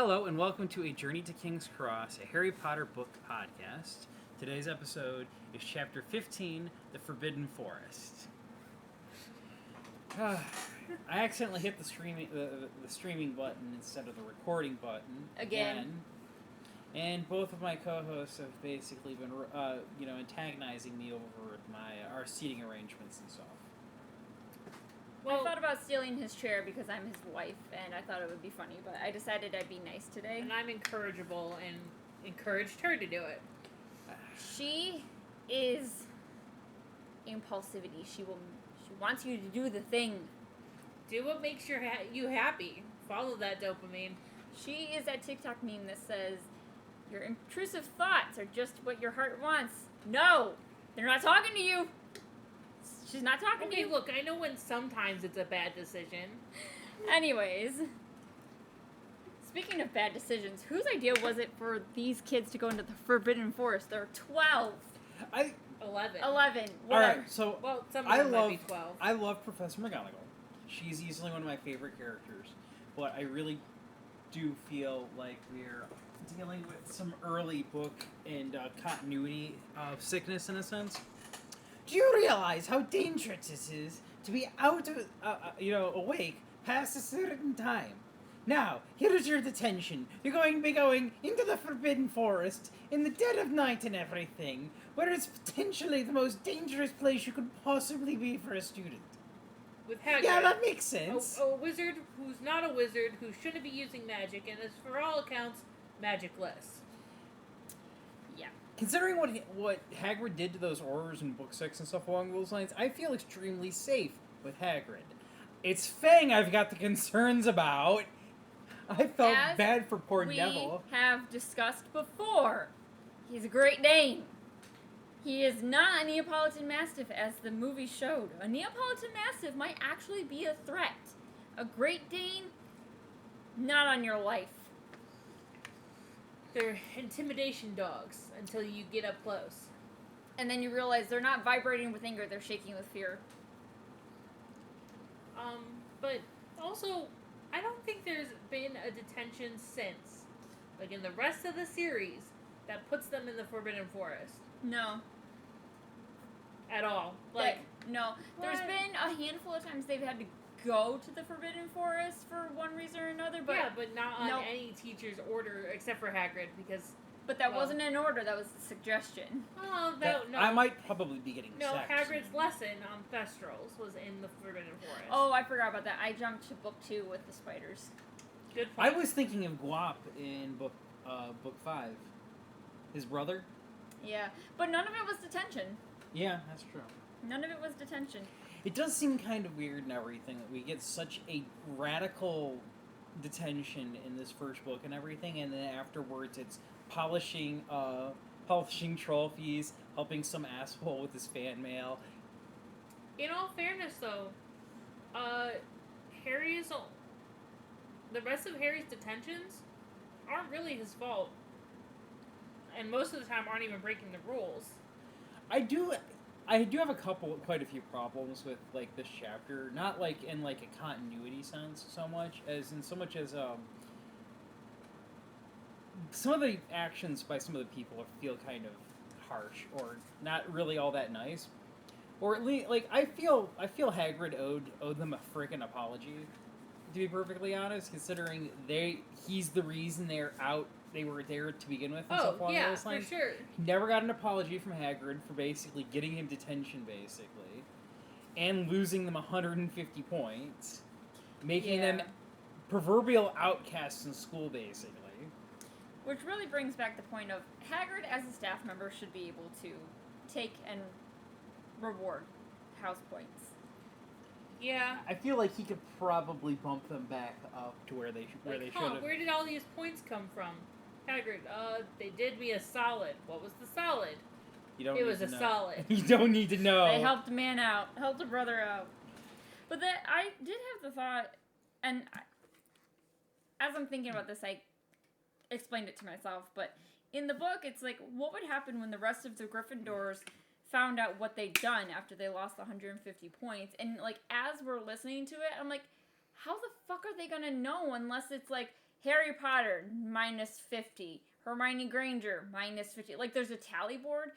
Hello, and welcome to A Journey to King's Cross, a Harry Potter book podcast. Today's episode is Chapter 15, The Forbidden Forest. I accidentally hit the streaming button instead of the recording button. Again. And both of my co-hosts have basically been, antagonizing me over our seating arrangements and stuff. Well, I thought about stealing his chair because I'm his wife, and I thought it would be funny, but I decided I'd be nice today. And I'm incorrigible and encouraged her to do it. She is impulsivity. She wants you to do the thing. Do what makes you happy. Follow that dopamine. She is that TikTok meme that says, your intrusive thoughts are just what your heart wants. No! They're not talking to you! She's not talking to you. Look, I know when sometimes it's a bad decision. Anyways, speaking of bad decisions, whose idea was it for these kids to go into the Forbidden Forest? They're 12. 11. 11. Whatever. Alright, so well, some of them might be 12. I love Professor McGonagall. She's easily one of my favorite characters. But I really do feel like we're dealing with some early book and continuity of sickness in a sense. Do you realize how dangerous it is to be out of, awake past a certain time? Now, here is your detention. You're going to be going into the Forbidden Forest in the dead of night and everything, where it's potentially the most dangerous place you could possibly be for a student. With Hagrid. Yeah, that makes sense. A wizard who's not a wizard, who shouldn't be using magic, and is, for all accounts, magicless. Yeah. Considering what Hagrid did to those Aurors in Book 6 and stuff along those lines, I feel extremely safe with Hagrid. It's Fang I've got the concerns about. I felt bad for poor Neville. We have discussed before. He's a Great Dane. He is not a Neapolitan Mastiff, as the movie showed. A Neapolitan Mastiff might actually be a threat. A Great Dane, not on your life. They're intimidation dogs until you get up close. And then you realize they're not vibrating with anger, they're shaking with fear. But also, I don't think there's been a detention since, like in the rest of the series, that puts them in the Forbidden Forest. No. At all. No. There's been a handful of times they've had to go to the Forbidden Forest for one reason or another, but... Yeah, but not on any teacher's order except for Hagrid, because... But that wasn't an order, that was a suggestion. Oh, no. I might probably be getting No, sex. Hagrid's lesson on Thestrals was in the Forbidden Forest. Oh, I forgot about that. I jumped to book 2 with the spiders. Good point. I was thinking of Guap in book 5. His brother? Yeah, but none of it was detention. Yeah, that's true. None of it was detention. It does seem kind of weird and everything that we get such a radical detention in this first book and everything, and then afterwards it's polishing trophies, helping some asshole with his fan mail. In all fairness, though, the rest of Harry's detentions aren't really his fault, and most of the time aren't even breaking the rules. I do have quite a few problems with, like, this chapter. Not, like, in, like, a continuity sense so much as some of the actions by some of the people feel kind of harsh or not really all that nice. Or at least, like, I feel Hagrid owed them a frickin' apology, to be perfectly honest, considering he's the reason they were there to begin with and stuff along those lines. For sure. He never got an apology from Hagrid for basically getting him detention, basically, and losing them 150 points, making them proverbial outcasts in school, basically. Which really brings back the point of Hagrid, as a staff member, should be able to take and reward house points. Yeah. I feel like he could probably bump them back up to where they should have. Where did all these points come from? Hagrid, they did me a solid. What was the solid? It was a solid. You don't need to know. They helped a man out. Helped a brother out. But I did have the thought, and as I'm thinking about this, I explained it to myself, but in the book, it's like, what would happen when the rest of the Gryffindors found out what they'd done after they lost 150 points? And, like, as we're listening to it, I'm like, how the fuck are they gonna know unless it's like, Harry Potter, -50. Hermione Granger, -50. Like, there's a tally board.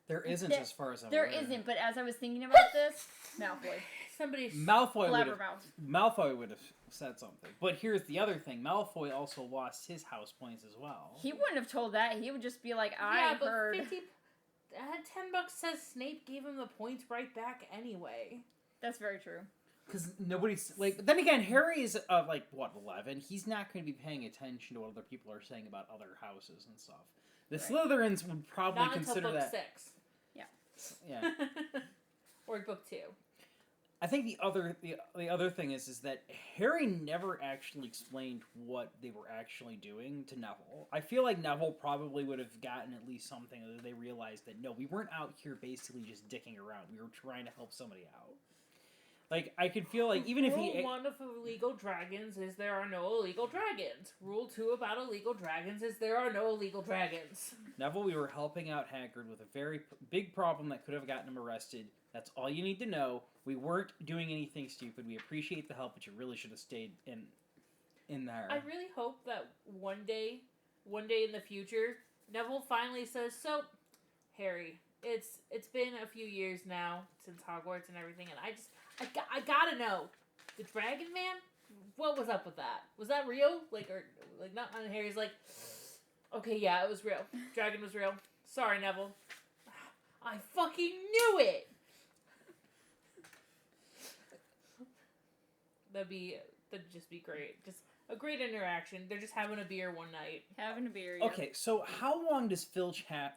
There isn't, as far as I'm There aware. isn't, but as I was thinking about this, Malfoy. Malfoy would have said something. But here's the other thing. Malfoy also lost his house points as well. He wouldn't have told that. He would just be like, but heard... 50... $10 says Snape gave him the points right back anyway. That's very true. Because nobody's, like... Then again, Harry is, 11? He's not going to be paying attention to what other people are saying about other houses and stuff. The Slytherins would probably not consider until book that... 6. Yeah. Or book 2. I think the other thing is that Harry never actually explained what they were actually doing to Neville. I feel like Neville probably would have gotten at least something that they realized that, no, we weren't out here basically just dicking around. We were trying to help somebody out. Like, I could feel like even if he... Rule 1 of illegal dragons is there are no illegal dragons. Rule 2 about illegal dragons is there are no illegal dragons. Neville, we were helping out Hagrid with a very big problem that could have gotten him arrested. That's all you need to know. We weren't doing anything stupid. We appreciate the help, but you really should have stayed in there. I really hope that one day in the future, Neville finally says, "So, Harry, it's been a few years now since Hogwarts and everything, and I gotta know, the Dragon Man, what was up with that? Was that real? Not?" And Harry's like, "Okay, yeah, it was real. Dragon was real. Sorry, Neville. I fucking knew it." That'd just be great. Just a great interaction. They're just having a beer one night. Having a beer, yeah. Okay, so how long does Filch have,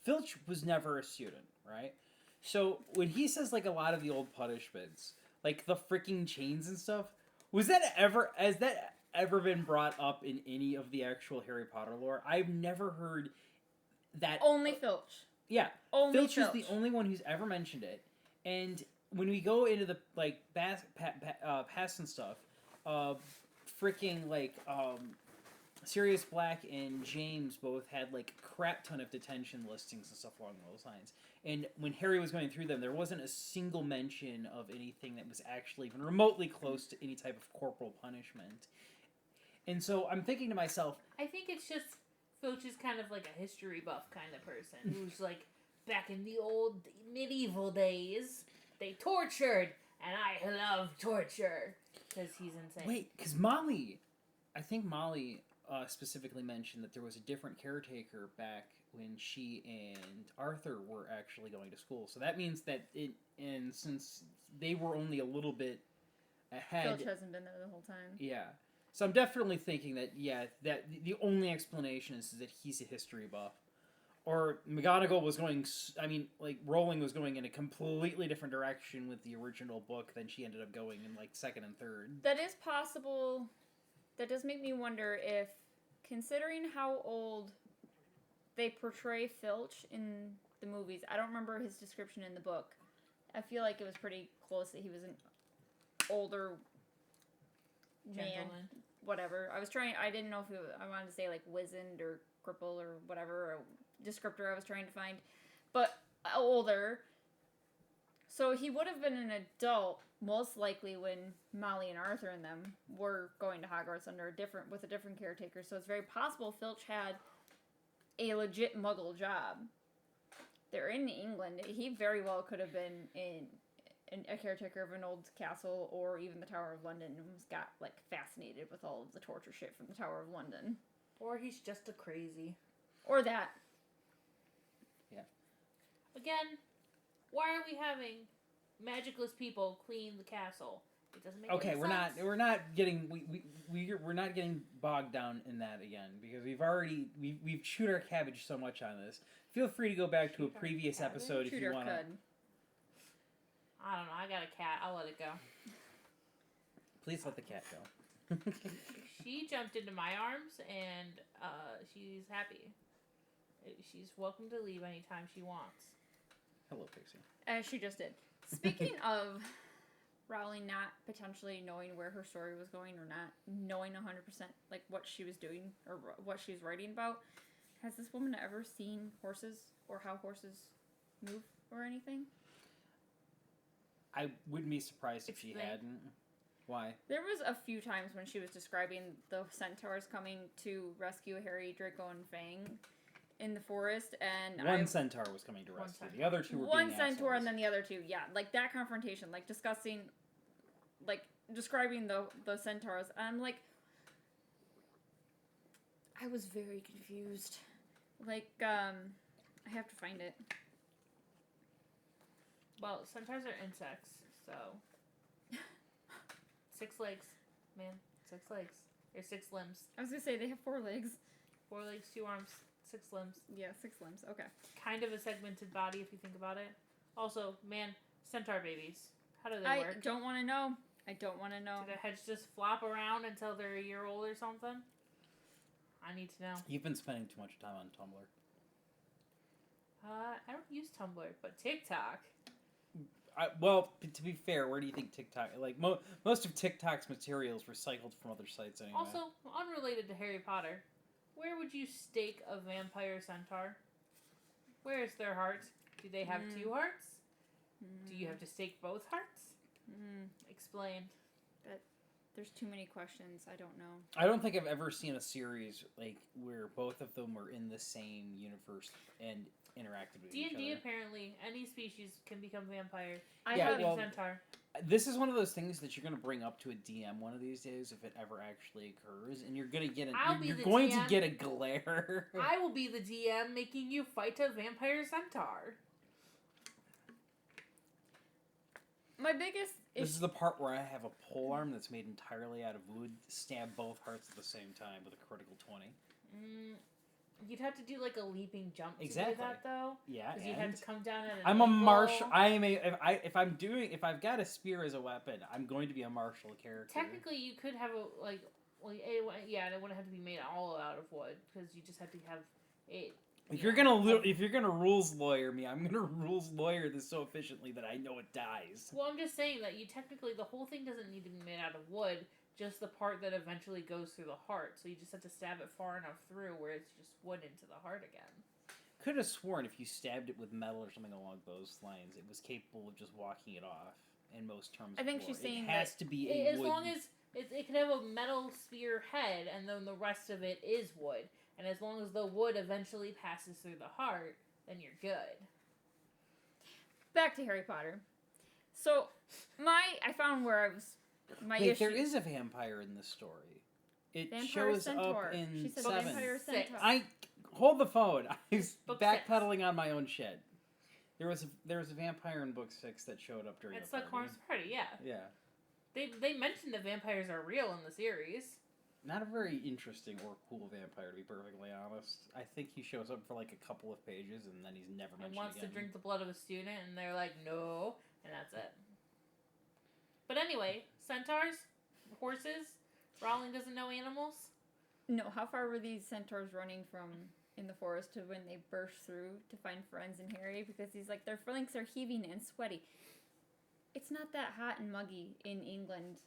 Filch was never a student, right? So when he says, a lot of the old punishments, the freaking chains and stuff, has that ever been brought up in any of the actual Harry Potter lore? I've never heard that. Only Filch. Yeah. Only Filch is the only one who's ever mentioned it. And when we go into the, past and stuff, Sirius Black and James both had, crap ton of detention listings and stuff along those lines. And when Harry was going through them, there wasn't a single mention of anything that was actually even remotely close to any type of corporal punishment. And so I'm thinking to myself... I think it's just Filch is kind of like a history buff kind of person who's back in the old medieval days, they tortured, and I love torture, because he's insane. Wait, because I think Molly specifically mentioned that there was a different caretaker back when she and Arthur were actually going to school. So that means that and since they were only a little bit ahead... Filch hasn't been there the whole time. Yeah. So I'm definitely thinking that, that the only explanation is that he's a history buff. Or McGonagall was Rowling was going in a completely different direction with the original book than she ended up going in, second and third. That is possible. That does make me wonder if, considering how old they portray Filch in the movies, I don't remember his description in the book. I feel like it was pretty close that he was an older man. Gentleman. Whatever. I didn't know if I wanted to say wizened or cripple or whatever descriptor I was trying to find. But older. So he would have been an adult, most likely, when Molly and Arthur and them were going to Hogwarts with a different caretaker. So it's very possible Filch had a legit Muggle job. They're in England. He very well could have been a caretaker of an old castle or even the Tower of London and got fascinated with all of the torture shit from the Tower of London. Or he's just a crazy. Or that. Yeah. Again, why are we having magicless people clean the castle? It doesn't make any sense. we're not getting bogged down in that again, because we've chewed our cabbage so much on this. Feel free to go back to a previous episode if you want to. I don't know. I got a cat. I'll let it go. Please let the cat go. She jumped into my arms, and she's happy. She's welcome to leave anytime she wants. Hello, Pixie. As she just did. Speaking of Rowling not potentially knowing where her story was going or not knowing 100% what she was doing or what she was writing about, has this woman ever seen horses or how horses move or anything? I wouldn't be surprised if she hadn't. Why? There was a few times when she was describing the centaurs coming to rescue Harry, Draco, and Fang in the forest, and One centaur was coming to rescue. The other two were one being centaur, assholes. and then the other two. Yeah, like that confrontation, like describing the centaurs. And I'm like, I was very confused. Like, I have to find it. Well, centaurs are insects, so 6 legs, man, 6 legs. Or 6 limbs. I was gonna say they have 4 legs. 4 legs, 2 arms, 6 limbs. Yeah, 6 limbs. Okay. Kind of a segmented body if you think about it. Also, man, centaur babies. How do they I work? don't want to know. I don't want to know. Do their heads just flop around until they're a year old or something? I need to know. You've been spending too much time on Tumblr. I don't use Tumblr, but TikTok. Well, to be fair, where do you think TikTok... Like, most of TikTok's materials recycled from other sites anyway. Also, unrelated to Harry Potter, where would you stake a vampire centaur? Where is their heart? Do they have 2 hearts? Do you have to stake both hearts? Explain. There's too many questions. I don't know. I don't think I've ever seen a series like where both of them were in the same universe and interacted with each D&D other. apparently, any species can become vampire. Yeah, including well, centaur. This is one of those things that you're going to bring up to a DM one of these days if it ever actually occurs, and you're going to get you're going to get a glare. I will be the DM making you fight a vampire centaur. My biggest This is the part where I have a polearm that's made entirely out of wood, stab both hearts at the same time with a critical 20. You'd have to do like a leaping jump Exactly. to do that though. Yeah, Because you'd have to come down at an I'm a angle. martial. I am a. If I've got a spear as a weapon, I'm going to be a martial character. Technically, you could have a and it wouldn't have to be made all out of wood because you just have to have it. If you're gonna rules lawyer me, I'm gonna rules lawyer this so efficiently that I know it dies. Well, I'm just saying that the whole thing doesn't need to be made out of wood. Just the part that eventually goes through the heart. So you just have to stab it far enough through where it's just wood into the heart again. Could have sworn if you stabbed it with metal or something along those lines, it was capable of just walking it off. In most terms, I think of she's lore. saying it has that to be a as wood. long as it can have a metal spear head, and then the rest of it is wood. And as long as the wood eventually passes through the heart, then you're good. back to Harry Potter. So I found where I was. My Wait, issue. there is a vampire in this story. It Vampire shows centaur. up in She said 7. vampire Six. centaur. Hold the phone. I was Book backpedaling on my own shit. There was a vampire in book 6 that showed up during It's the the party. Corpse Party, yeah. Yeah, They mentioned that vampires are real in the series. not a very interesting or cool vampire, to be perfectly honest. I think he shows up for like a couple of pages and then he's never And mentioned wants again. to drink the blood of a student, and they're like, no, and that's it. But anyway, centaurs, horses, Rowling doesn't know animals. No, how far were these centaurs running from in the forest to when they burst through to find friends and Harry? Because he's like, their flanks are heaving and sweaty. It's not that hot and muggy in England.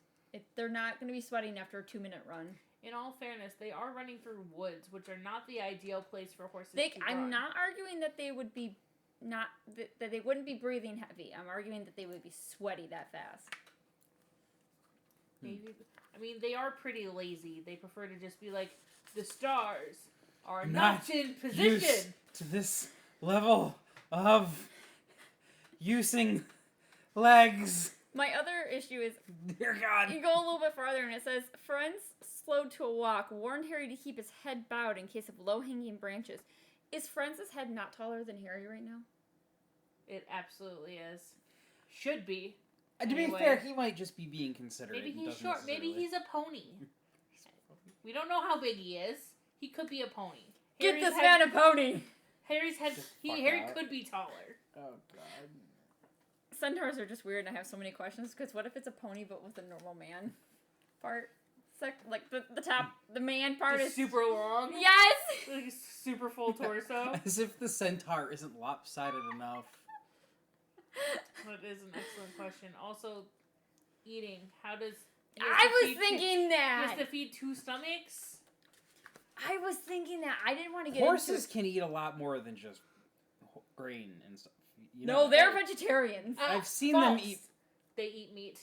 They're not going to be sweating after a 2-minute run. In all fairness, they are running through woods, which are not the ideal place for horses to I'm run. not arguing that they would be that they wouldn't be breathing heavy. I'm arguing that they would be sweaty that fast. Maybe. I mean, they are pretty lazy. They prefer to just be like, the stars are not in position. Used to this level of using legs. My other issue is Dear God. you go a little bit farther and it says, friends slowed to a walk, warned Harry to keep his head bowed in case of low-hanging branches. Is Friends' head not taller than Harry right now? It absolutely is. Should be. To be Anyway. fair, he might just be being considerate. Maybe and he's doesn't short. Maybe necessarily- he's a pony. We don't know how big he is. He could be a pony. Get Harry's this head- man a pony! Harry's head. Just fuck Harry out. could be taller. Oh God. Centaurs are just weird and I have so many questions because what if it's a pony but with a normal man part? Like the top, the man part Just is... super long. Yes! Like a super full torso. As if the centaur isn't lopsided enough. That is an excellent question. Also, eating. How does... he has I to was feed thinking He that! has to feed 2 stomachs? I was thinking that. I didn't want to get Horses into can eat a lot more than just grain and stuff. it. No, they're vegetarians. I've seen False. them eat. They eat meat.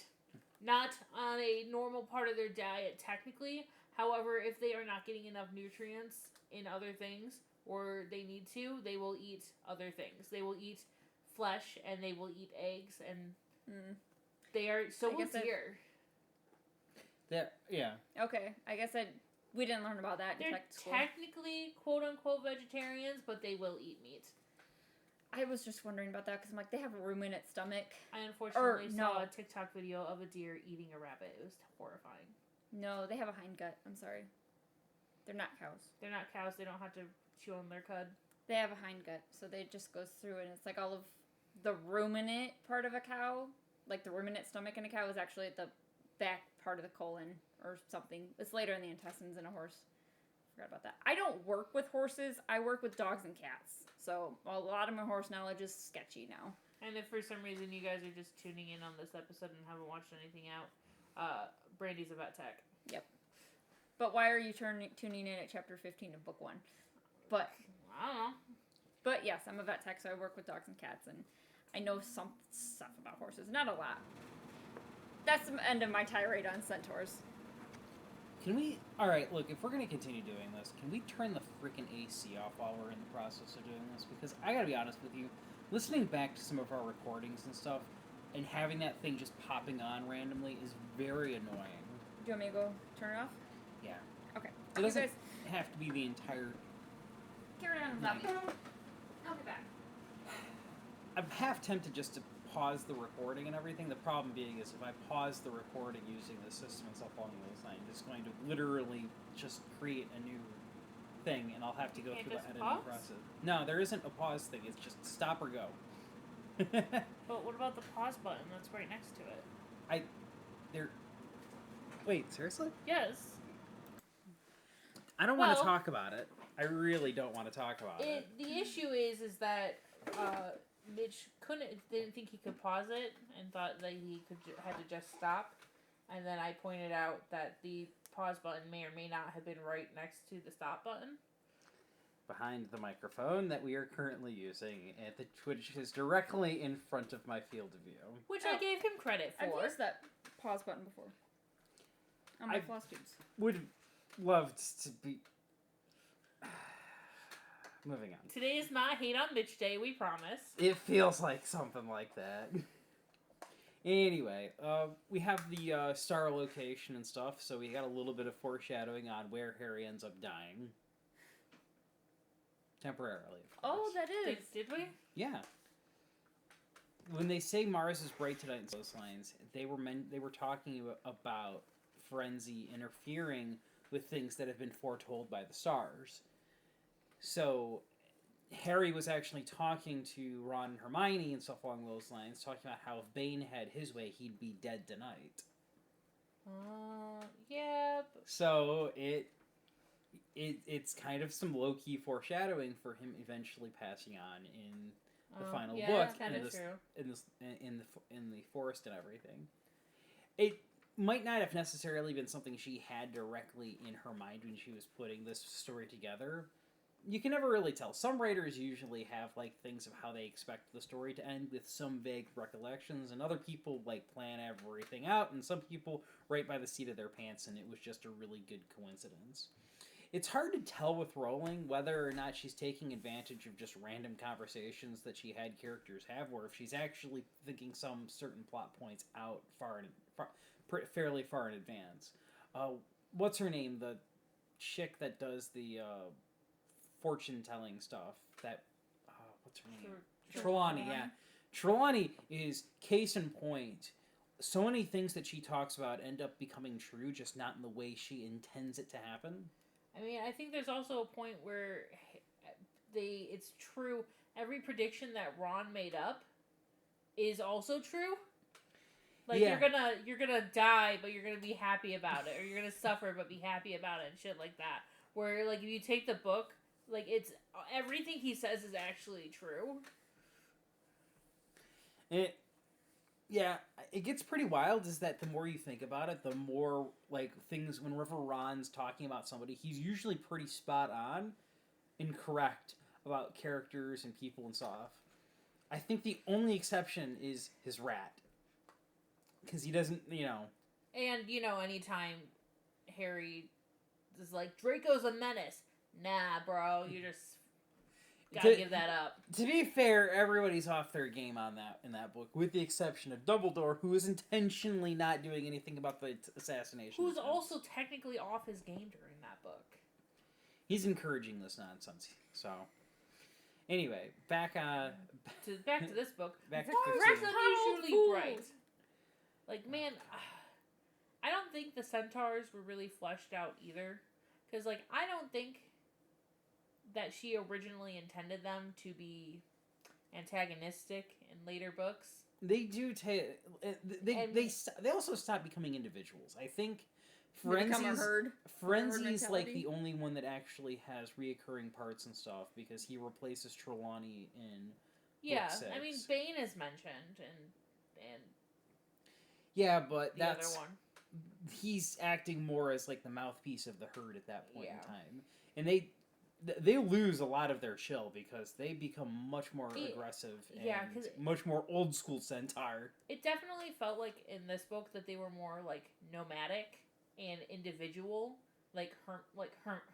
not on a normal part of their diet technically. However, if they are not getting enough nutrients in other things, or they need to, they will eat other things. They will eat flesh, and they will eat eggs, and they are so will deer. Yeah. Okay, I guess we didn't learn about that in They're school. technically quote-unquote vegetarians, but they will eat meat. I was just wondering about that because I'm like, they have a ruminant stomach. I unfortunately saw no. a TikTok video of a deer eating a rabbit. It was horrifying. No, they have a hindgut. I'm sorry. They're not cows. They're not cows. They don't have to chew on their cud. They have a hindgut, so they just goes through and it's like all of the ruminant part of a cow, like the ruminant stomach in a cow is actually at the back part of the colon or something. It's later in the intestines in a horse. Forgot about that. I don't work with horses. I work with dogs and cats. So a lot of my horse knowledge is sketchy now. And if for some reason you guys are just tuning in on this episode and haven't watched anything out, Brandy's a vet tech. Yep. But why are you tuning in at chapter 15 of book 1? But I don't know. But yes, I'm a vet tech, so I work with dogs and cats, and I know some stuff about horses. Not a lot. That's the end of my tirade on centaurs. Can we... Alright, look, if we're going to continue doing this, can we turn the freaking AC off while we're in the process of doing this? Because I gotta be honest with you, listening back to some of our recordings and stuff, and having that thing just popping on randomly is very annoying. Do you want me to go turn it off? Yeah. Okay. It doesn't have to be the entire... Carry on without me. I'll be back. I'm half tempted just to pause the recording and everything. The problem being is if I pause the recording using the system and stuff along those lines, it's going to literally just create a new thing, and I'll have to go through the editing process. No, there isn't a pause thing. It's just stop or go. But what about the pause button that's right next to it? Wait, seriously? Yes. I don't want to talk about it. I really don't want to talk about it. The issue is that Mitch didn't think he could pause it and thought that he had to just stop. And then I pointed out that the pause button may or may not have been right next to the stop button. Behind the microphone that we are currently using, which is directly in front of my field of view. Which I gave him credit for. I've used that pause button before. On my floss tubes. Would have loved to be... Moving on. Today is not Hate on Mitch Day, we promise. It feels like something like that. Anyway, we have the star location and stuff, so we got a little bit of foreshadowing on where Harry ends up dying. Temporarily, of course. Oh, that is. Did we? Yeah. When they say Mars is bright tonight in those lines, they were talking about Frenzy interfering with things that have been foretold by the stars. So, Harry was actually talking to Ron and Hermione and stuff along those lines, talking about how if Bane had his way, he'd be dead tonight. Yep. So, it's kind of some low-key foreshadowing for him eventually passing on in the final book. That is true. In the forest and everything. It might not have necessarily been something she had directly in her mind when she was putting this story together. You can never really tell. Some writers usually have things of how they expect the story to end with some vague recollections, and other people plan everything out, and some people write by the seat of their pants, and it was just a really good coincidence. It's hard to tell with Rowling whether or not she's taking advantage of just random conversations that she had characters have, or if she's actually thinking some certain plot points out fairly far in advance. What's her name? The chick that does the fortune-telling stuff. What's her name? Trelawney, yeah. Trelawney is case in point. So many things that she talks about end up becoming true, just not in the way she intends it to happen. I mean, I think there's also a point where it's true. Every prediction that Ron made up is also true. You're gonna die, but you're gonna be happy about it, or you're gonna suffer but be happy about it, and shit like that. Where if you take the book, it's everything he says is actually true. It gets pretty wild. Is that the more you think about it, the more things. Whenever Ron's talking about somebody, he's usually pretty spot on and correct about characters and people and stuff. I think the only exception is his rat. Because he doesn't, And, you know, anytime Harry is like, Draco's a menace. Nah, bro, you just gotta give that up. To be fair, everybody's off their game on that in that book, with the exception of Dumbledore, who is intentionally not doing anything about the assassination. Who's also technically off his game during that book. He's encouraging this nonsense. So, anyway, back to this book. Back to Forests 15. unusually bright. Like, man, I don't think the centaurs were really fleshed out either. Because, like, I don't think that she originally intended them to be antagonistic in later books. They do they also stop becoming individuals. I think Frenzy's like the only one that actually has reoccurring parts and stuff because he replaces Trelawney in book 6. I mean Bane is mentioned and yeah, but the that's other one. He's acting more as like the mouthpiece of the herd at that point in time, and they lose a lot of their chill because they become much more aggressive and much more old school centaur. It definitely felt like in this book that they were more like nomadic and individual, like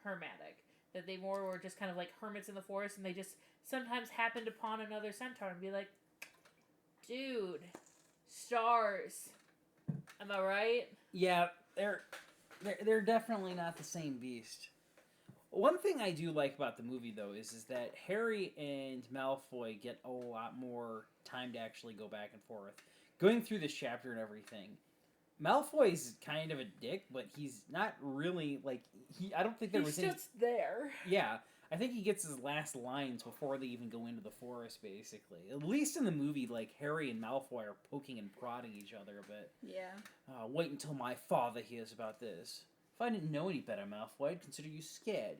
hermatic. That they more were just kind of like hermits in the forest, and they just sometimes happened upon another centaur and be like, "Dude, stars, am I right?" Yeah, they're definitely not the same beast. One thing I do like about the movie, though, is that Harry and Malfoy get a lot more time to actually go back and forth. Going through this chapter and everything, Malfoy's kind of a dick, but he's not really, like, I don't think there was He's just there. Yeah, I think he gets his last lines before they even go into the forest, basically. At least in the movie, like, Harry and Malfoy are poking and prodding each other a bit. Yeah. Wait until my father hears about this. If I didn't know any better, Malfoy, I'd consider you scared.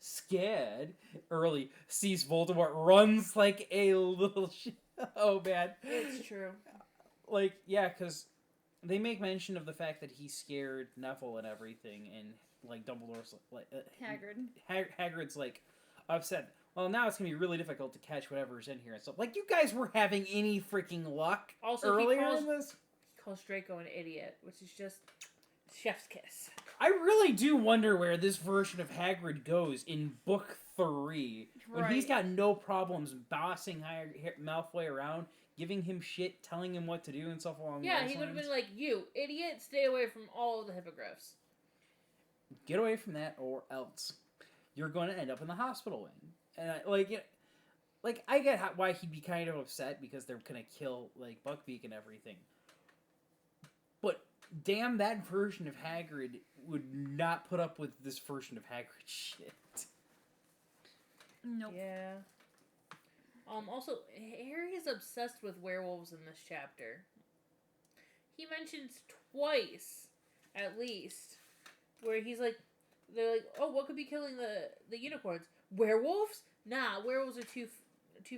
Scared? Early sees Voldemort, runs like a little shit. Oh, man. It's true. Like, yeah, because they make mention of the fact that he scared Neville and everything, and, like, Dumbledore's, like... Hagrid's, like, upset. Well, now it's going to be really difficult to catch whatever's in here and stuff. Like, you guys were having any freaking luck also, earlier in this? He calls Draco an idiot, which is just chef's kiss. I really do wonder where this version of Hagrid goes in book 3. When he's got no problems bossing Malfoy around, giving him shit, telling him what to do and stuff along those lines. Yeah, he would have been like, "You, idiot, stay away from all of the hippogriffs. Get away from that or else. You're going to end up in the hospital wing." And I get why he'd be kind of upset because they're going to kill, like, Buckbeak and everything. But damn, that version of Hagrid would not put up with this version of Hagrid shit. Nope. Yeah. Also, Harry is obsessed with werewolves in this chapter. He mentions twice, at least, where he's like, they're like, "Oh, what could be killing the unicorns? Werewolves? Nah, werewolves are too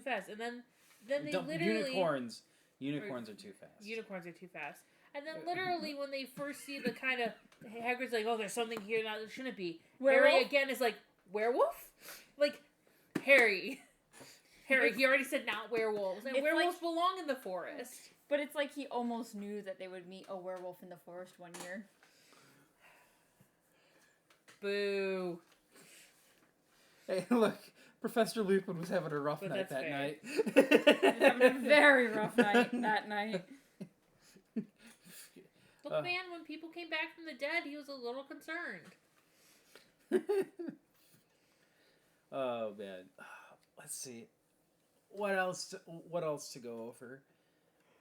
fast." And then they literally unicorns are too fast. Unicorns are too fast. And then literally when they first see the kind of Hagrid's like, "Oh, there's something here that there shouldn't be." Werewolf? Harry again is like, "Werewolf?" Like, Harry, he already said not werewolves, and werewolves belong in the forest. But it's like he almost knew that they would meet a werewolf in the forest one year. Boo. Hey, look, Professor Lupin was having a rough night that night. He was having a very rough night that night. Look, man, when people came back from the dead, he was a little concerned. Oh, man. Let's see. What else to go over?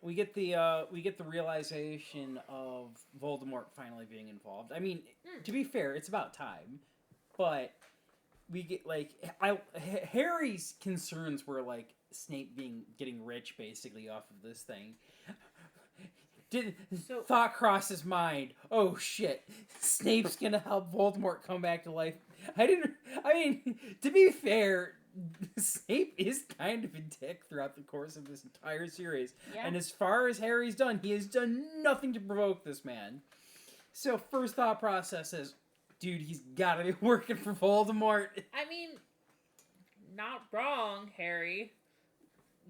We get the realization of Voldemort finally being involved. I mean, to be fair, it's about time. But we get Harry's concerns were like Snape getting rich basically off of this thing. Thought crossed his mind. Oh shit! Snape's gonna help Voldemort come back to life. I mean, to be fair, Snape is kind of a dick throughout the course of this entire series. Yeah. And as far as Harry's done, he has done nothing to provoke this man. So first thought process is, dude, he's gotta be working for Voldemort. I mean, not wrong, Harry.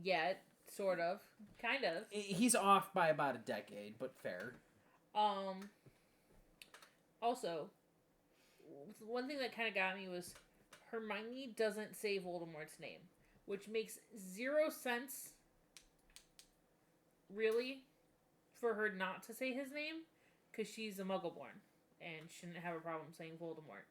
Yet, sort of. Kind of. He's off by about a decade, but fair. Also, one thing that kind of got me was Hermione doesn't say Voldemort's name, which makes 0 sense, really, for her not to say his name, because she's a Muggleborn and shouldn't have a problem saying Voldemort.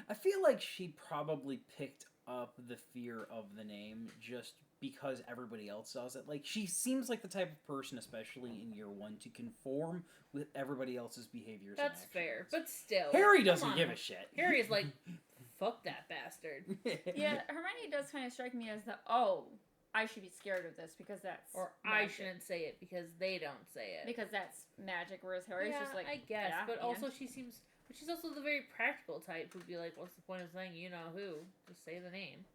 I feel like she probably picked up the fear of the name just because everybody else does it. Like, she seems like the type of person, especially in year 1, to conform with everybody else's behaviors. That's and fair, actions. but still. Harry come doesn't on. give a shit. Harry is like, fuck that bastard. Yeah, Hermione does kind of strike me as I should be scared of this because that's Or I shouldn't say it because they don't say it. because that's magic. Whereas Harry's yeah, just like, I guess, yeah, but and- also she's also the very practical type who'd be like, what's the point of saying you know who? Just say the name.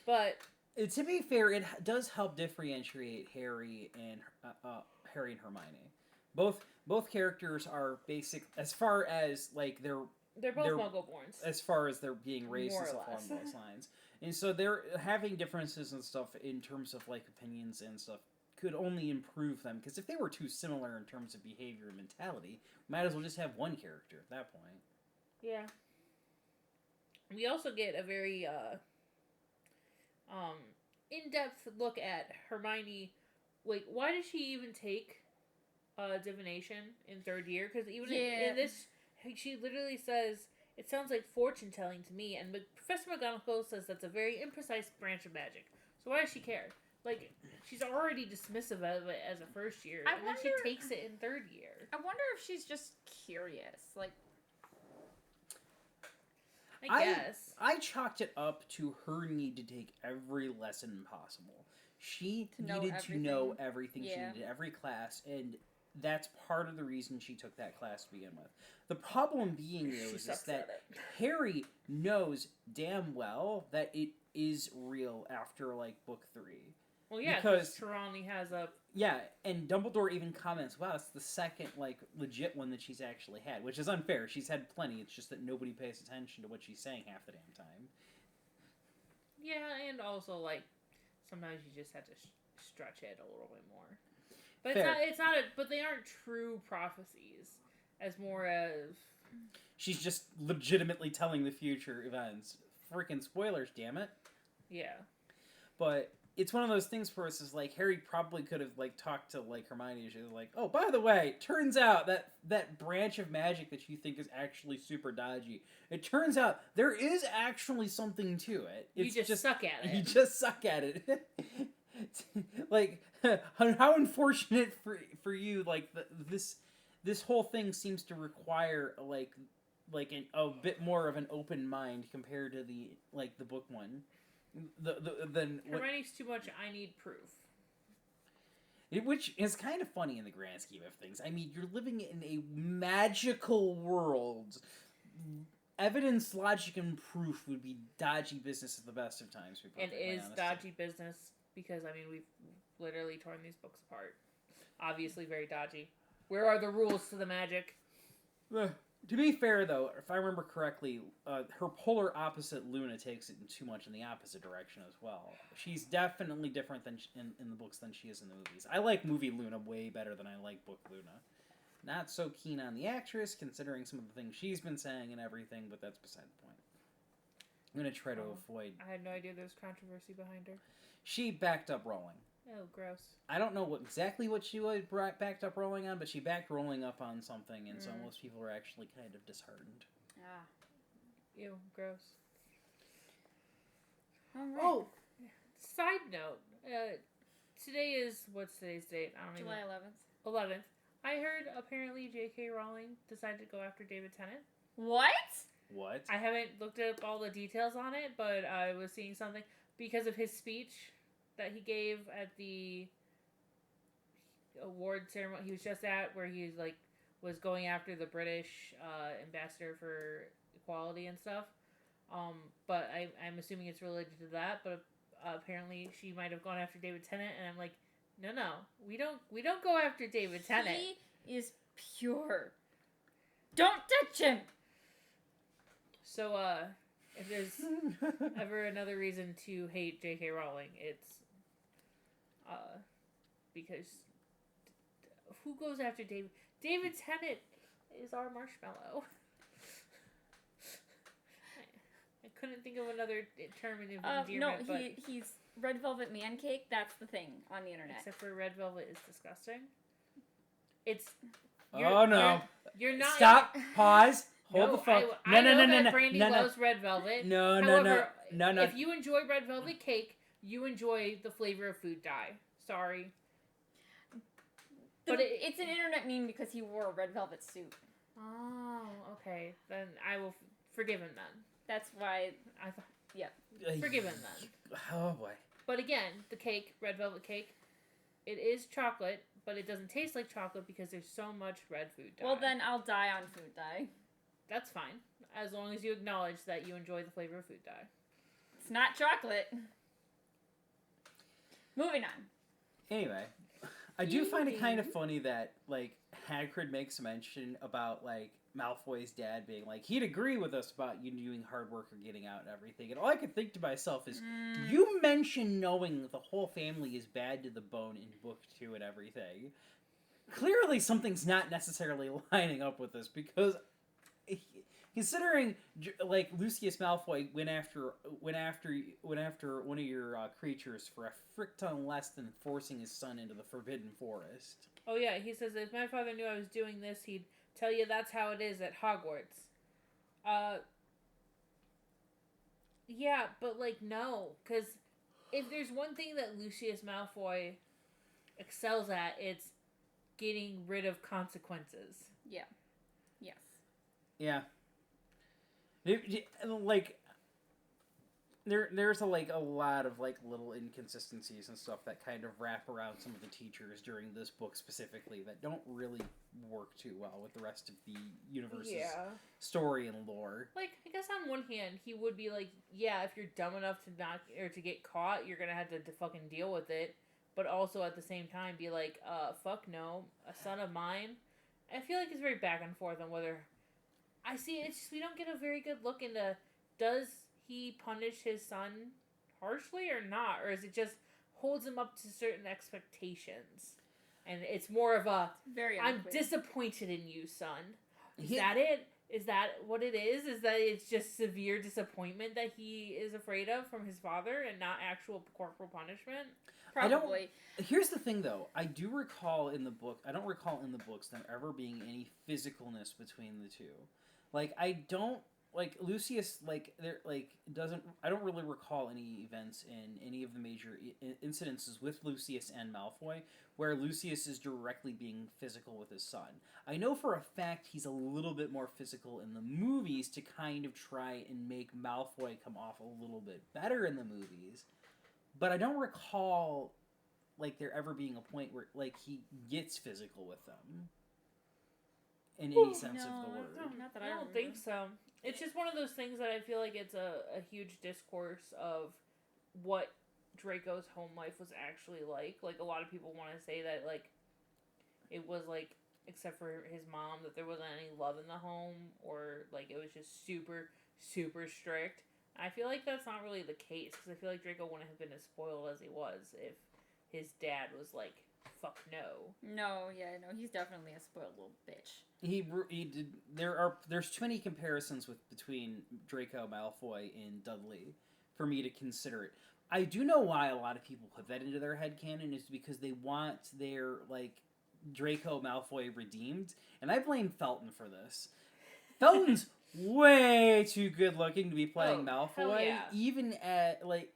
But To be fair, it does help differentiate Harry and Hermione. Both characters are basic as far as like they're both They're- Muggleborns. as far as they're being raised More and or stuff less. along those lines. And so they're having differences and stuff in terms of like opinions and stuff could only improve them, because if they were too similar in terms of behavior and mentality, might as well just have one character at that point. Yeah. We also get a very in-depth look at Hermione. Like, why does she even take divination in 3rd year? Because even in this, she literally says, it sounds like fortune-telling to me, and Professor McGonagall says that's a very imprecise branch of magic. So why does she care? Like, she's already dismissive of it as a 1st year, and then she takes it in 3rd year. I wonder if she's just curious. Like, I guess. I chalked it up to her need to take every lesson possible. She needed to know everything. Yeah. She needed every class, and that's part of the reason she took that class to begin with. The problem being is that Harry knows damn well that it is real after like book 3. Well, yeah, because Trelawney has a... Yeah, and Dumbledore even comments, wow, it's the second, like, legit one that she's actually had, which is unfair. She's had plenty, it's just that nobody pays attention to what she's saying half the damn time. Yeah, and also, like, sometimes you just have to stretch it a little bit more. But Fair. it's not but they aren't true prophecies, as more as... She's just legitimately telling the future events. Freaking spoilers, damn it. Yeah. But it's one of those things where it's just like, Harry probably could have, like, talked to, like, Hermione. She was like, oh, by the way, turns out that branch of magic that you think is actually super dodgy, it turns out there is actually something to it. It's you just suck at it. You just suck at it. Like, how unfortunate for you, like, this whole thing seems to require, like a bit more of an open mind compared to the book one. Hermione's too much, I need proof. Which is kind of funny in the grand scheme of things. I mean, you're living in a magical world. Evidence, logic, and proof would be dodgy business at the best of times. And is dodgy business, because, I mean, we've literally torn these books apart. Obviously very dodgy. Where are the rules to the magic? To be fair, though, if I remember correctly, her polar opposite Luna takes it in too much in the opposite direction as well. She's definitely different than in the books than she is in the movies. I like movie Luna way better than I like book Luna. Not so keen on the actress, considering some of the things she's been saying and everything, but that's beside the point. I'm going to try to avoid... I had no idea there was controversy behind her. She backed up Rowling. Oh, gross. I don't know exactly what she backed up Rowling on, but she backed Rowling up on something, and so most people were actually kind of disheartened. ah. Ew, gross. All right. Oh, side note. Today is... What's today's date? I don't July even... 11th. 11th. I heard apparently J.K. Rowling decided to go after David Tennant. What? What? I haven't looked up all the details on it, but I was seeing something because of his speech that he gave at the award ceremony he was just at, where he was going after the British ambassador for equality and stuff. But I'm assuming it's related to that. But apparently she might have gone after David Tennant, and I'm like, no, we don't go after David Tennant. He is pure. Don't touch him. So if there's ever another reason to hate J.K. Rowling, it's because who goes after David? David Tennant is our marshmallow. couldn't think of another term of No, endearment. But he's red velvet man cake. That's the thing on the internet. except for red velvet is disgusting. It's. Oh no! You're not. Stop. Pause. Hold No, the phone. I know no, that no, Brandy no, loves red velvet. no, However, no. If you enjoy red velvet cake, you enjoy the flavor of food dye. Sorry. But it's an internet meme because he wore a red velvet suit. Oh, okay. Then I will forgive him then. That's why. I thought. Yeah. Forgive him then. Oh boy. But again, the cake, red velvet cake, it is chocolate, but it doesn't taste like chocolate because there's so much red food dye. Well, then I'll die on food dye. That's fine, as long as you acknowledge that you enjoy the flavor of food dye. It's not chocolate. Moving on. Anyway, I do find it kind of funny that, like, Hagrid makes mention about, like, Malfoy's dad being like, he'd agree with us about you doing hard work or getting out and everything. And all I could think to myself is, you mention knowing the whole family is bad to the bone in book 2 and everything. Clearly something's not necessarily lining up with this, because considering, like, Lucius Malfoy went after one of your creatures for a frick ton less than forcing his son into the Forbidden Forest. Oh yeah, he says, if my father knew I was doing this, he'd tell you that's how it is at Hogwarts. Yeah, but, like, no. Because if there's one thing that Lucius Malfoy excels at, it's getting rid of consequences. Yeah. Yes. Yeah. Like, there's a lot of, like, little inconsistencies and stuff that kind of wrap around some of the teachers during this book specifically that don't really work too well with the rest of the universe's story and lore. Like, I guess on one hand, he would be like, yeah, if you're dumb enough to not, or to get caught, you're gonna have to fucking deal with it. But also at the same time be like, fuck no, a son of mine. I feel like it's very back and forth on whether... I see, it's just, we don't get a very good look into, does he punish his son harshly or not? Or is it just holds him up to certain expectations? And it's more of a, very I'm disappointed in you, son. Is that it? Is that what it is? Is that it's just severe disappointment that he is afraid of from his father and not actual corporal punishment? Probably. Here's the thing, though. I don't recall in the books there ever being any physicalness between the two. Like, I don't... Like, Lucius, like, doesn't... I don't really recall any events in any of the major incidences with Lucius and Malfoy where Lucius is directly being physical with his son. I know for a fact he's a little bit more physical in the movies to kind of try and make Malfoy come off a little bit better in the movies. But I don't recall, like, there ever being a point where, like, he gets physical with them. In any sense of the word. Not that I don't think so. It's just one of those things that I feel like it's a huge discourse of what Draco's home life was actually like. Like, a lot of people want to say that, like, it was, like, except for his mom, that there wasn't any love in the home, or, like, it was just super, super strict. I feel like that's not really the case, because I feel like Draco wouldn't have been as spoiled as he was if his dad was like, fuck no. No, he's definitely a spoiled little bitch. He did. There's too many comparisons between Draco Malfoy and Dudley for me to consider it. I do know why a lot of people put that into their headcanon is because they want their, like, Draco Malfoy redeemed, and I blame Felton for this. Felton's way too good looking to be playing Malfoy, yeah. even at, like,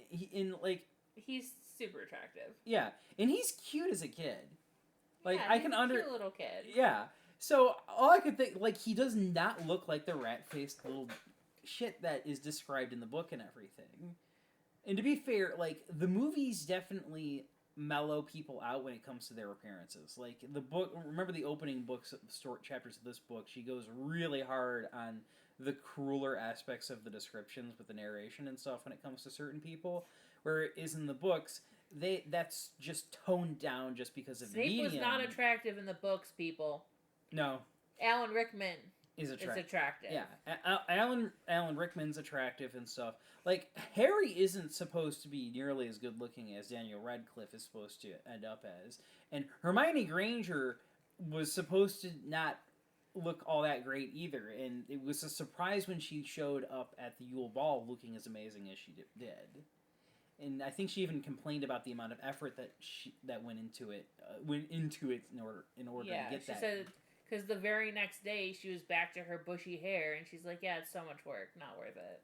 he's super attractive. Yeah, and he's cute as a kid. Like, yeah, I can cute little kid. Yeah. So, all I could think, like, he does not look like the rat-faced little shit that is described in the book and everything. And to be fair, like, the movies definitely mellow people out when it comes to their appearances. Like, the book, remember the opening books, short chapters of this book, she goes really hard on the crueler aspects of the descriptions with the narration and stuff when it comes to certain people. Where it is in the books, that's just toned down just because of the medium. Snape was not attractive in the books, people. No. Alan Rickman is attractive. Yeah. Alan Rickman's attractive and stuff. Like, Harry isn't supposed to be nearly as good looking as Daniel Radcliffe is supposed to end up as. And Hermione Granger was supposed to not look all that great either, and it was a surprise when she showed up at the Yule Ball looking as amazing as she did. And I think she even complained about the amount of effort that went into it in order to get she that. said because the very next day she was back to her bushy hair, and she's like, "Yeah, it's so much work, not worth it."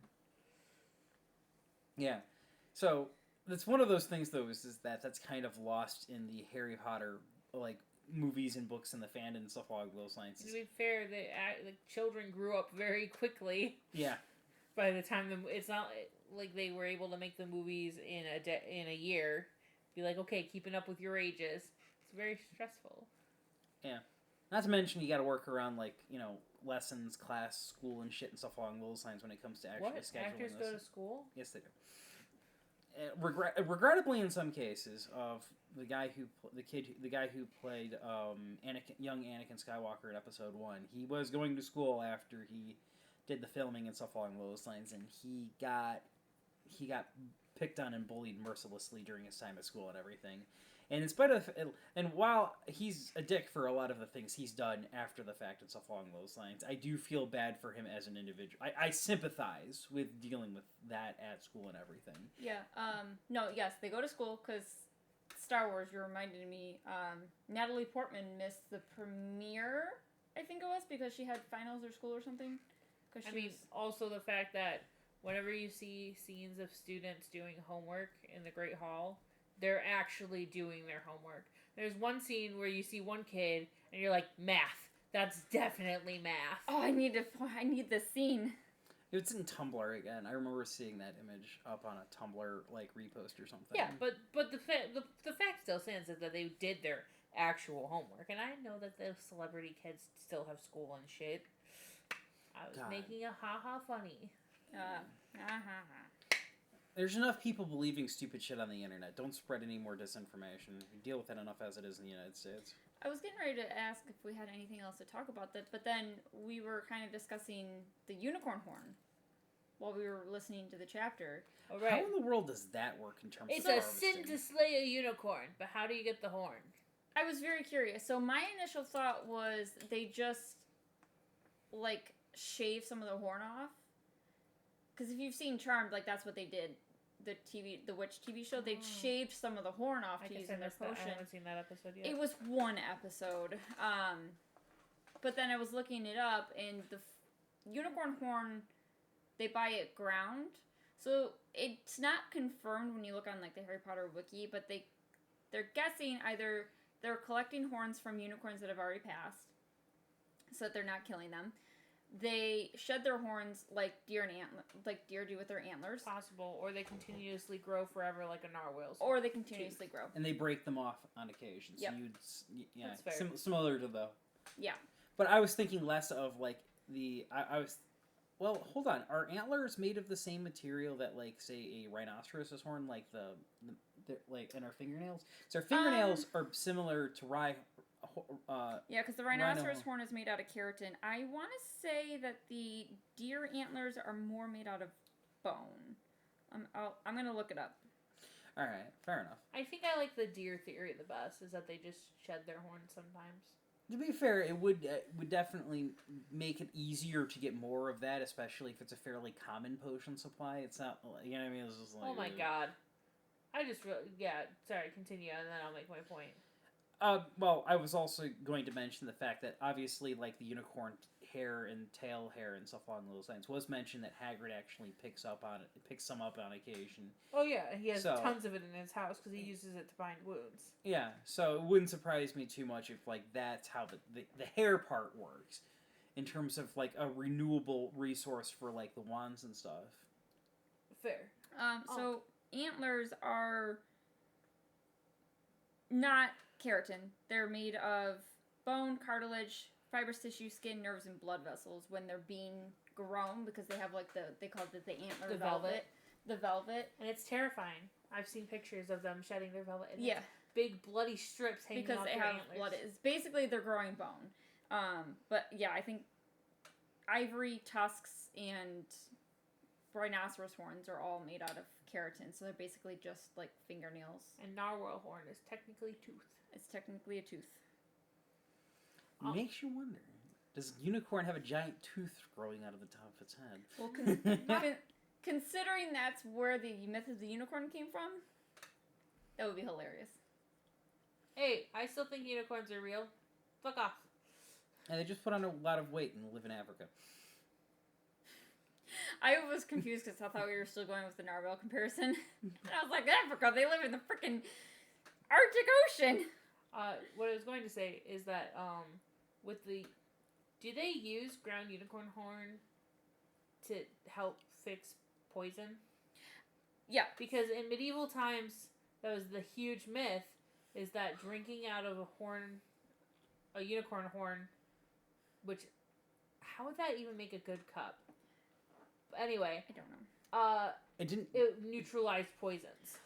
Yeah, so that's one of those things though is that's kind of lost in the Harry Potter like movies and books and the fandom and stuff along those lines. To be fair, the children grew up very quickly. Yeah. By the time it's not like they were able to make the movies in a year. Be like, okay, keeping up with your ages. It's very stressful. Yeah. Not to mention you got to work around like lessons, class, school, and shit and stuff along those lines when it comes to actually scheduling. Actors go to school? Yes, they do. Regrettably, in some cases, of the guy who played young Anakin Skywalker in Episode 1, he was going to school after he did the filming and stuff along those lines, and he got picked on and bullied mercilessly during his time at school and everything. And in spite of, and while he's a dick for a lot of the things he's done after the fact and stuff along those lines, I do feel bad for him as an individual. I sympathize with dealing with that at school and everything. Yeah. No, yes, they go to school because Star Wars, you reminded me, Natalie Portman missed the premiere, I think it was, because she had finals or school or something. Also the fact that whenever you see scenes of students doing homework in the Great Hall, they're actually doing their homework. There's one scene where you see one kid and you're like, math. That's definitely math. Oh, I need this scene. It's in Tumblr again. I remember seeing that image up on a Tumblr like repost or something. Yeah, but the fact still stands that they did their actual homework, and I know that those celebrity kids still have school and shit. I was making a ha-ha funny. There's enough people believing stupid shit on the internet. Don't spread any more disinformation. We deal with it enough as it is in the United States. I was getting ready to ask if we had anything else to talk about that, but then we were kind of discussing the unicorn horn while we were listening to the chapter. All right. How in the world does that work in terms it's of a sin to slay a unicorn, but how do you get the horn? I was very curious. So my initial thought was they just, like, shave some of the horn off. Because if you've seen Charmed, like, that's what they did. The witch TV show, they shaved some of the horn off to use in their potion. I haven't seen that episode yet. It was one episode. But then I was looking it up, and the unicorn horn, they buy it ground. So it's not confirmed when you look on, like, the Harry Potter wiki, but they're guessing either they're collecting horns from unicorns that have already passed, so that they're not killing them. They shed their horns like deer do with their antlers. Possible, or they continuously grow forever like a narwhal's. Or they continuously grow. And they break them off on occasion. So That's fair. Similar to the. Yeah. But I was thinking less of like well, hold on. Are antlers made of the same material that like say a rhinoceros's horn, like the like in our fingernails? So our fingernails are similar to yeah, because the rhinoceros horn is made out of keratin. I want to say that the deer antlers are more made out of bone. I'm going to look it up. All right, fair enough. I think I like the deer theory the best, is that they just shed their horns sometimes. To be fair, it would definitely make it easier to get more of that, especially if it's a fairly common potion supply. It's not, you know what I mean? It's just like, oh my god. I just sorry, continue, and then I'll make my point. Well, I was also going to mention the fact that obviously, like, the unicorn hair and tail hair and stuff along those lines was mentioned that Hagrid actually picks some up on occasion. Oh yeah, he has tons of it in his house because he uses it to bind wounds. Yeah, so it wouldn't surprise me too much if, like, that's how the hair part works in terms of, like, a renewable resource for, like, the wands and stuff. Fair. So antlers are not keratin. They're made of bone, cartilage, fibrous tissue, skin, nerves, and blood vessels when they're being grown, because they have like they call it the antler velvet. The velvet. And it's terrifying. I've seen pictures of them shedding their velvet. And yeah. Big bloody strips hanging because off they their have antlers. blood. It's basically they're growing bone. But yeah, I think ivory, tusks, and rhinoceros horns are all made out of keratin, so they're basically just like fingernails. And narwhal horn is technically tooth. It's technically a tooth. Makes you wonder. Does unicorn have a giant tooth growing out of the top of its head? Well, considering that's where the myth of the unicorn came from, that would be hilarious. Hey, I still think unicorns are real. Fuck off. And they just put on a lot of weight and live in Africa. I was confused because I thought we were still going with the narwhal comparison. And I was like, Africa, they live in the freaking Arctic Ocean. What I was going to say is that, do they use ground unicorn horn to help fix poison? Yeah. Because in medieval times, that was the huge myth, is that drinking out of a unicorn horn, which, how would that even make a good cup? But anyway. I don't know. It neutralized poisons.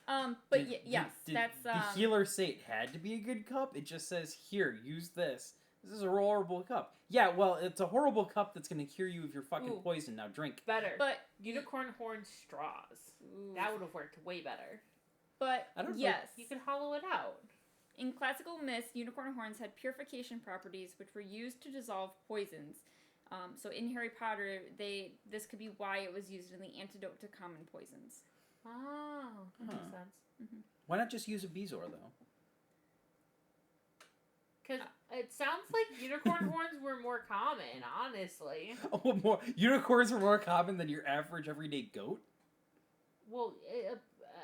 Yes, that's... The healer say it had to be a good cup? It just says, here, use this. This is a horrible cup. Yeah, well, it's a horrible cup that's going to cure you if you're fucking poisoned. Now drink. Better. But unicorn horn straws. Ooh. That would have worked way better. But, I don't yes. You could hollow it out. In classical myths, unicorn horns had purification properties which were used to dissolve poisons. So in Harry Potter, this could be why it was used in the antidote to common poisons. Oh, that makes sense. Mm-hmm. Why not just use a bezoar, though? Because it sounds like unicorn horns were more common, honestly. Oh, unicorns are more common than your average everyday goat? Well,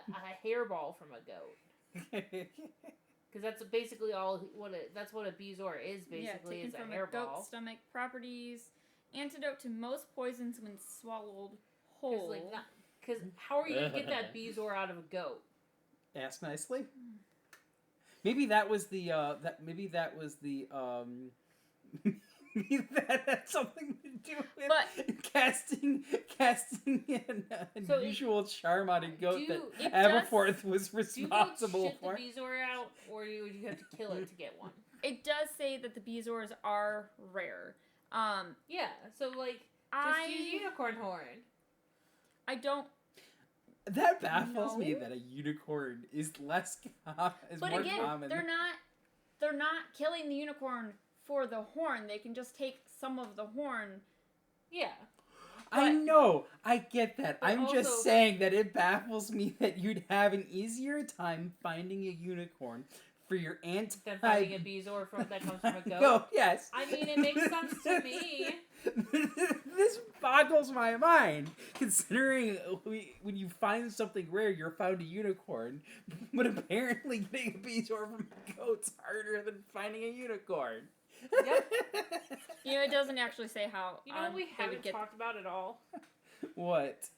a hairball from a goat. Because that's basically that's what a bezoar is, basically, taken is a from hairball. Goat stomach properties. Antidote to most poisons when swallowed whole. Because how are you going to get that bezoar out of a goat? Ask nicely. Maybe that was the maybe that had something to do with casting an unusual charm on a goat that Aberforth was responsible for. Do you get the bezoar out, or would you have to kill it to get one? It does say that the bezoars are rare. Yeah, so just use unicorn horn. I don't. That baffles me that a unicorn is more common. They're not killing the unicorn for the horn. They can just take some of the horn. Yeah. I know. I get that. I'm just saying that it baffles me that you'd have an easier time finding a unicorn for your aunt than finding a bezoar that comes from a goat. No, yes. I mean, it makes sense to me. This boggles my mind, considering when you find something rare, you're found a unicorn. But apparently getting a bezoar from a goat's harder than finding a unicorn. Yep. It doesn't actually say how. You know what we haven't talked about at all? What?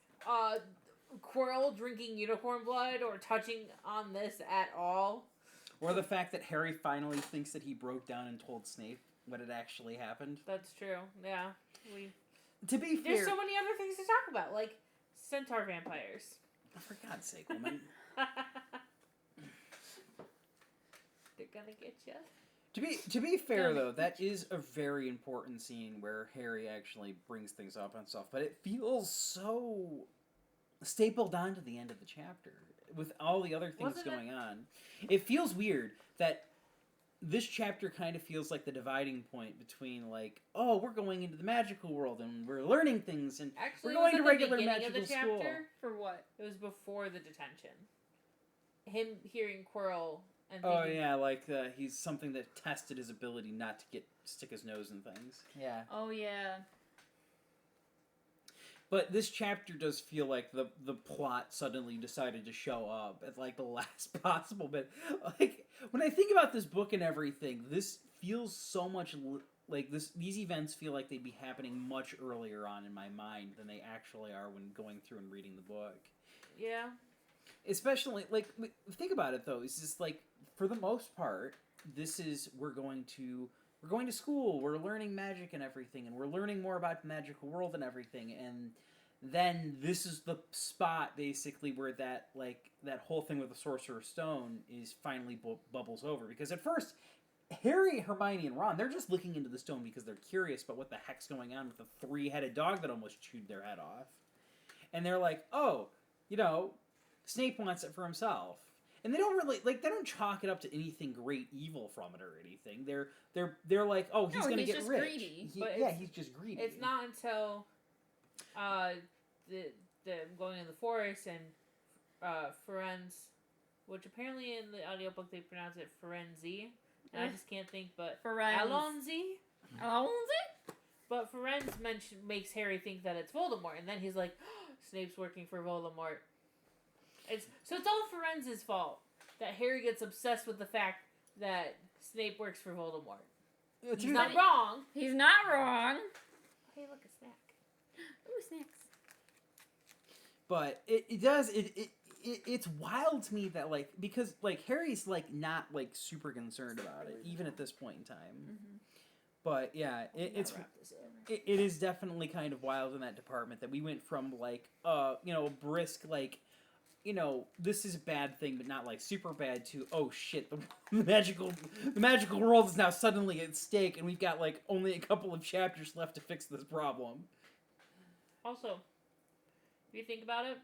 Quirrell drinking unicorn blood or touching on this at all. Or the fact that Harry finally thinks that he broke down and told Snape what had actually happened. That's true. Yeah. To be fair, there's so many other things to talk about, like centaur vampires. For God's sake, woman. They're gonna get you. To be fair, though, that is a very important scene where Harry actually brings things up and stuff, but it feels so stapled on to the end of the chapter with all the other things going on. It feels weird that this chapter kind of feels like the dividing point between, we're going into the magical world and we're learning things and actually, we're going to regular magical magical school. For what? It was before the detention. Him hearing Quirrell and he's something that tested his ability not to stick his nose in things. Yeah. Oh, yeah. But this chapter does feel like the plot suddenly decided to show up at the last possible bit. When I think about this book and everything, this feels so much like these events feel like they'd be happening much earlier on in my mind than they actually are when going through and reading the book. Yeah. Especially think about it though. It's just for the most part, this is we're going to school, we're learning magic and everything, and we're learning more about the magical world and everything, and then this is the spot, basically, where that whole thing with the Sorcerer's Stone is finally bubbles over. Because at first, Harry, Hermione, and Ron, they're just looking into the stone because they're curious about what the heck's going on with the 3-headed dog that almost chewed their head off. And they're like, Snape wants it for himself. and they don't really they don't chalk it up to anything great evil from it or anything. They're like, oh, he's gonna he's get just rich. greedy. He's just greedy. It's not until the going in the forest and Ferenz, which apparently in the audiobook they pronounce it Ferenzi, and I just can't think, but Ferenz. Alonzi. Alonzi? But Ferenz makes Harry think that it's Voldemort, and then he's like, oh, Snape's working for Voldemort. So it's all Ferenz's fault that Harry gets obsessed with the fact that Snape works for Voldemort. He's not wrong. He's not wrong. Hey, look, a snack. Ooh, snacks. But it's wild to me that because Harry's not super concerned about it even at this point in time. Mm-hmm. But yeah, it is definitely kind of wild in that department that we went from brisk this is a bad thing but not super bad to oh shit the magical world is now suddenly at stake and we've got only a couple of chapters left to fix this problem. Also, if you think about it,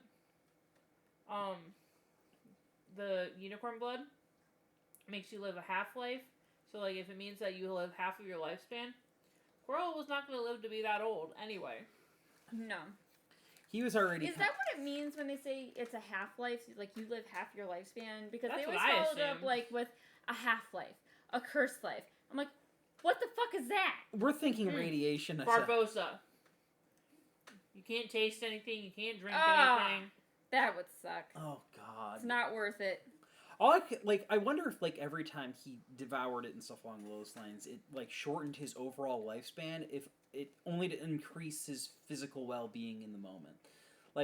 the unicorn blood makes you live a half-life. So, if it means that you live half of your lifespan, Quirrell was not going to live to be that old anyway. No. He was already... Is that what it means when they say it's a half-life? You live half your lifespan? Because That's they always what I followed up, assumed. with a half-life, a cursed life. I'm like, what the fuck is that? We're thinking radiation. Barbosa. You can't taste anything, you can't drink anything. That would suck. Oh, God. It's not worth it. All I wonder if every time he devoured it and stuff along those lines, it shortened his overall lifespan. If it only to increase his physical well-being in the moment.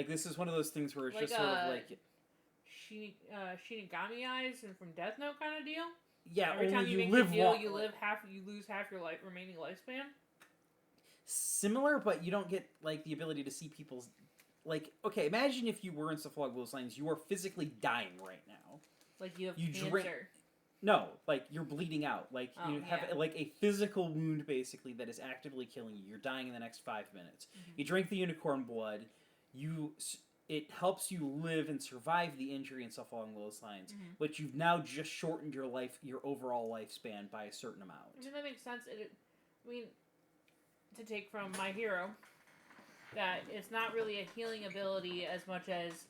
This is one of those things where it's just sort of Shinigami eyes and from Death Note kind of deal. Yeah, every time you make live a deal, long. you lose half your remaining lifespan. Similar, but you don't get the ability to see people's okay. Imagine if you were in stuff along those lines, you are physically dying right now. You have cancer. Drink. No, you're bleeding out. You have a physical wound basically that is actively killing you. You're dying in the next 5 minutes. Mm-hmm. You drink the unicorn blood. It helps you live and survive the injury and stuff along those lines. Mm-hmm. But you've now just shortened your overall lifespan by a certain amount. I mean that makes sense. To take from My Hero, that it's not really a healing ability as much as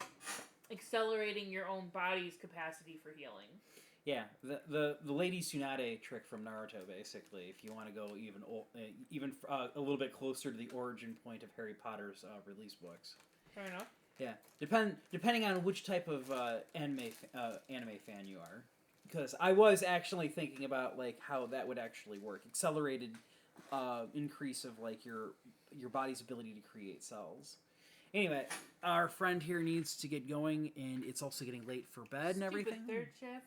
accelerating your own body's capacity for healing. Yeah, the Lady Tsunade trick from Naruto, basically. If you want to go even a little bit closer to the origin point of Harry Potter's release books. Fair enough. Yeah, depending on which type of anime fan you are, because I was actually thinking about how that would actually work. Accelerated increase of your body's ability to create cells. Anyway, our friend here needs to get going, and it's also getting late for bed and everything. Third shift.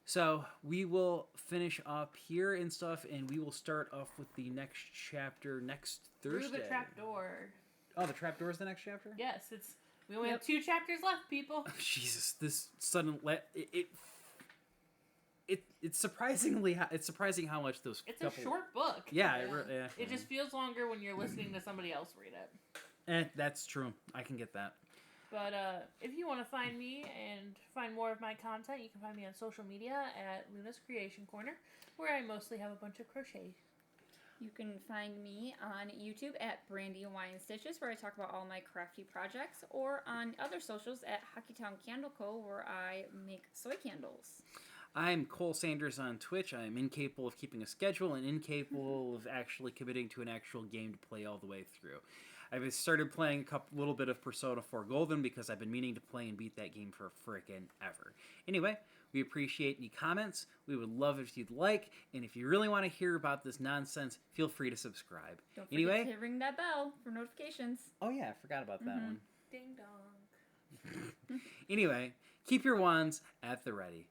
So we will finish up here and stuff, and we will start off with the next chapter next Thursday. Through the trapdoor. Oh, the trapdoor is the next chapter? Yes, we only have 2 chapters left, people. Oh, Jesus, this sudden it's surprising how much those. It's a short book. Yeah, yeah. It just feels longer when you're listening to somebody else read it. That's true. I can get that. But if you want to find me and find more of my content, you can find me on social media at Luna's Creation Corner, where I mostly have a bunch of crochet. You can find me on YouTube at Brandy Hawaiian Stitches, where I talk about all my crafty projects, or on other socials at Hockeytown Candle Co., where I make soy candles. I'm Cole Sanders on Twitch. I'm incapable of keeping a schedule and incapable of actually committing to an actual game to play all the way through. I've started playing a little bit of Persona 4 Golden because I've been meaning to play and beat that game for frickin' ever. Anyway, we appreciate any comments. We would love if you'd like, and if you really want to hear about this nonsense, feel free to subscribe. Don't forget to ring that bell for notifications. Oh yeah, I forgot about that one. Ding dong. Anyway, keep your wands at the ready.